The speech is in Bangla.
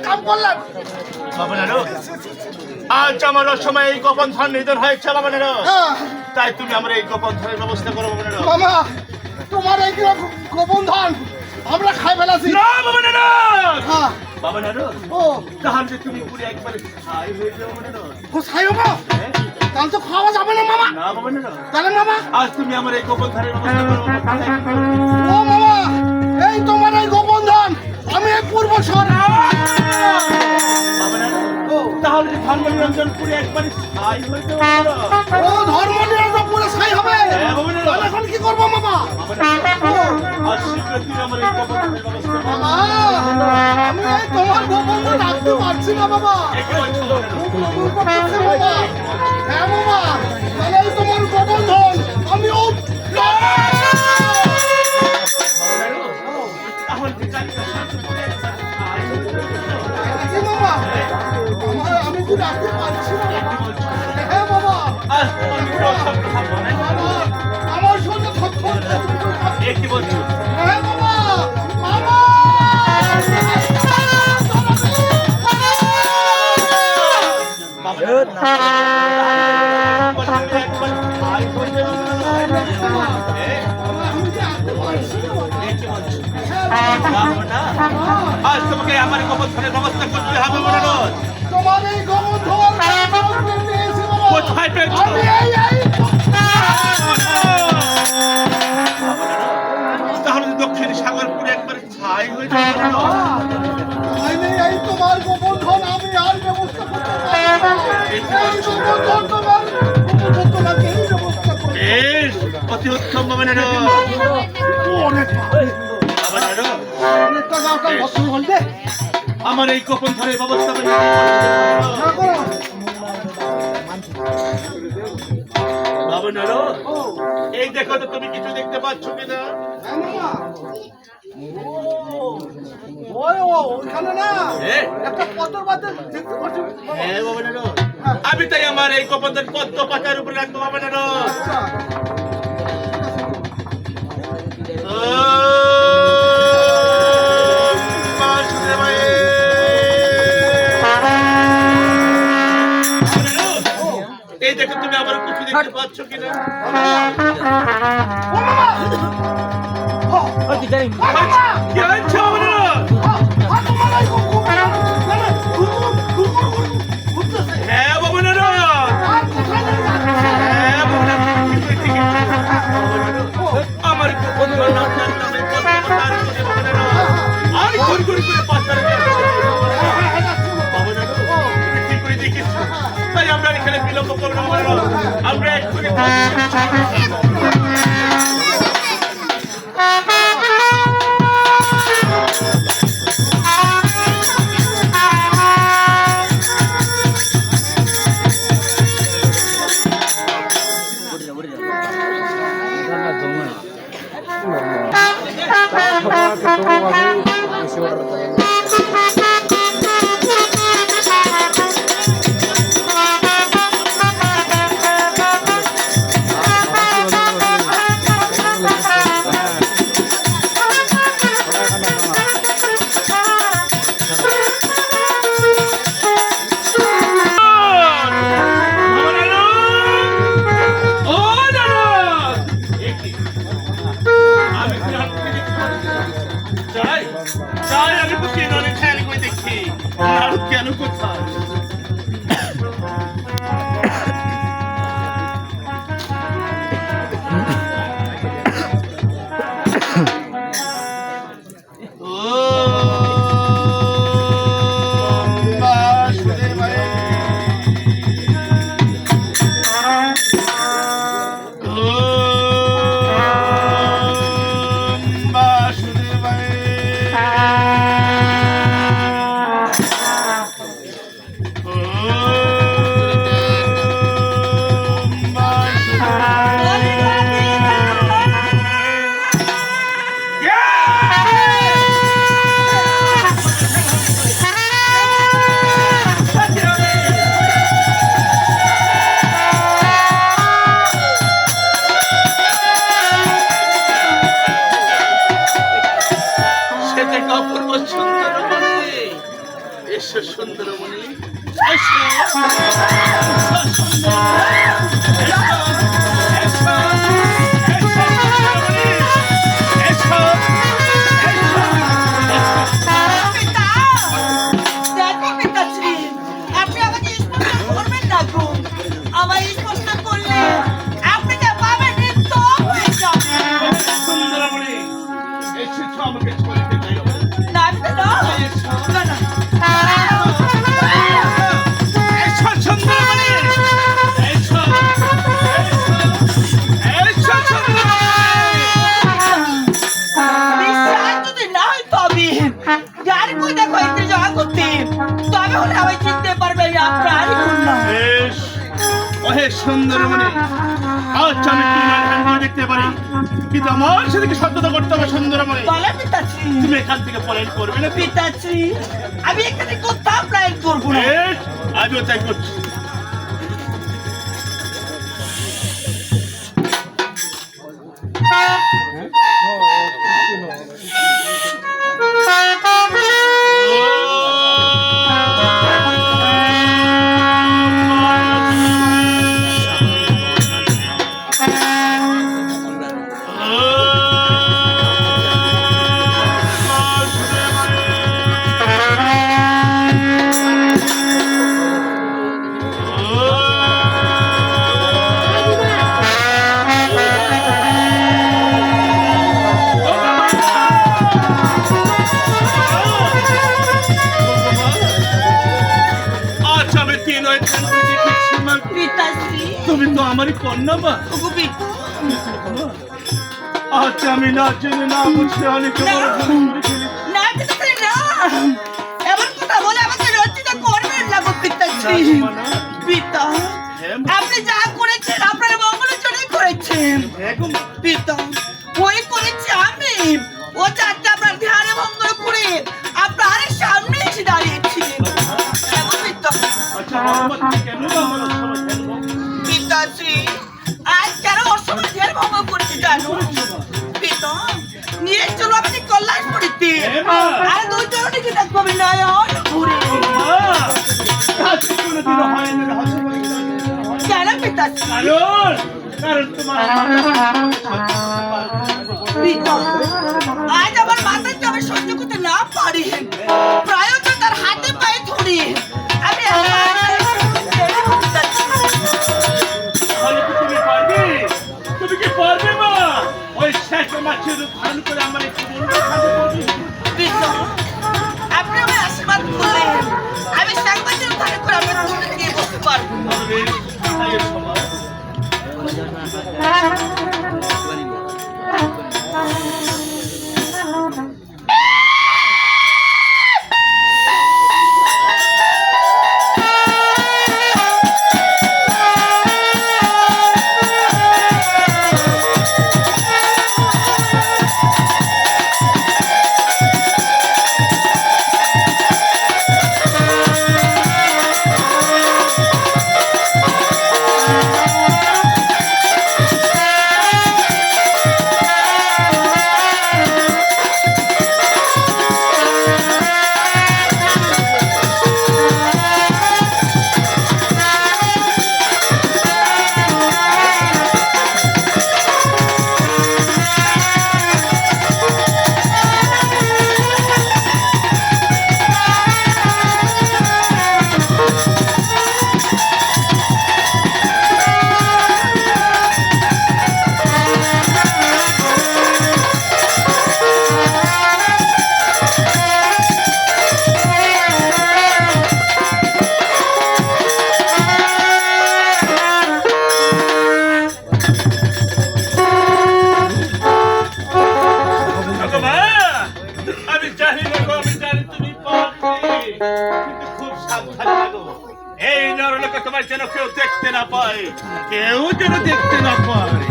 কাম করলাম বাবনারো, আজ আমার সময় এই গোপন ধন নিধন হয়েছে বাবনারো, তাই তুমি আমার এই গোপন ধনের ব্যবস্থা করো বাবনারো। মামা তোমার এই গোপন ধন আমরা খাই ফেলাছি না বাবনারো, হ্যাঁ বাবনারো, ও তাহলে তুমি পুরো একবারে ছাই হয়ে যাও বাবনারো। ও ছাই হবো তাহলে তো খাওয়া যাবে না মামা। না বাবনারো, তাহলে মামা আজ তুমি আমার এই গোপন ধনের ব্যবস্থা করো। ও মামা এই তোমার এই গোপন ধন আমি এই পূর্ব শহর তাহলে ধর্ম নিরঞ্জন পুরো একবারে ছাই হয়ে যাও বাবনারো। ও ধর্ম নিরঞ্জন পুরো ছাই হবে তাহলে এখন কি করবো মামা? আজ শীঘ্র তুমি আমার এই গোপন ধনের ব্যবস্থা করো। মামা আমি এই তোমার গোপন ধন রাখতে পারছি না বাবা, খুব কবুল করতেছে বাবা। হ্যাঁ বাবা তাহলে এই তোমার গোপন ধন আমি ও আমি কি রাখতে পারছি না হ্যাঁ বাবা আমার সঙ্গে কি বলছো? হ্যাঁ বাবা বাবা আজ তোমাকে আমার গোপন ধনের ব্যবস্থা করতে হবে বাবনারো। তোমার এই গোপন ধন কোথায় পেয়েছো? তাহলে দক্ষিণ সাগর পুরো একবারে ছাই হয়ে যাবে বাবনারো। এই তোমার গোপন ধন আমি আর ব্যবস্থা করতে পারবো না। এই গোপন ধন তোমার গোপন ধন তোমাকে ব্যবস্থা করতে বেশ, অতি উত্তম বাবনারো। অনেক বাবনারো, অনেক টাকা আপনার ভর্তি হলবে আমার এই গোপন ধনের ব্যবস্থা করে বাবনারো। এই দেখো তো তুমি কিছু দেখতে পাচ্ছ কিনা? ওইখানে না একটা পদ্মর বাজার দেখতে পাচ্ছি হ্যাঁ বাবনারো, আমি তাই আমার এই গোপন ধন পদ্ম পাতার উপরে রাখবো বাবনারো। এই দেখো তুমি আমার কিছু দেখতে পাচ্ছ কিনা? কি হচ্ছে বাবনারো? হ্যাঁ বাবনারো, হ্যাঁ বাবনারো, আমার গোপন ধন আপনার নামে পদ্ম পাতার উপরে বাবনারো। আর ঘুর ঘুর করে পাতার বাবনারো, কি করে দেখিস? তাই আমরা এখানে বিলম্ব করবো বাবনারো, আমরা এক্ষুনি কেন কোথায়? এসো সুন্দরমণি, এসো। সুন্দরমণি, আজ আমি তোমার হ্যান্ডেল দেখতে পারি, কিন্তু আমার সাথে কি সত্যতা করতে হবে সুন্দরমণি? তুমি এখান থেকে পলায়ন করবে না? পিতাশ্রী, আমি এখানে কোথাও পলায়ন করবো না। আমিও তাই করছি। তুমি তো আমারই কন্যা মা। আচ্ছা, আমি না জেনে না বুঝতে অনেক এমন কথা বলে আমাকে লজ্জিত করবেন না গো পিতাশ্রী। পিতা, আপনি যা করেছেন আপনার মঙ্গলের জন্যই করেছেন। পিতা, ওই করেছি আমি। ও চারটা আপনার ধ্যানে মঙ্গল করে আপনার সামনে এসে দাঁড়িয়েছি। পিতাশ্রী, আজ কেন অসময় ধ্যান ভঙ্গ করেছি জানো? পিতা, নিয়ে চলো আপনি কল্যাণপুরীতে। আর দুই জনকে কি দেখবো নয়ন ঘুরে। কেন পিতাশ্রী? পিতা, আজ আমার মাথায় যে আমি সহ্য করতে না পারি, প্রায়ত তার হাতে পায়ে ধরি আমি তুমি কি পারবে মা? ওই শেষ মাছের ধারণ করে আমার একটু আপনি আমার আশীর্বাদ করলেন, আমি সাংবাদিক ধারণ করে আপনার তুলে দিয়ে বসতে পারবো। এই নরলোকে তোমার যেন কেউ দেখতে না পায়, কেউ যেন দেখতে না পায়।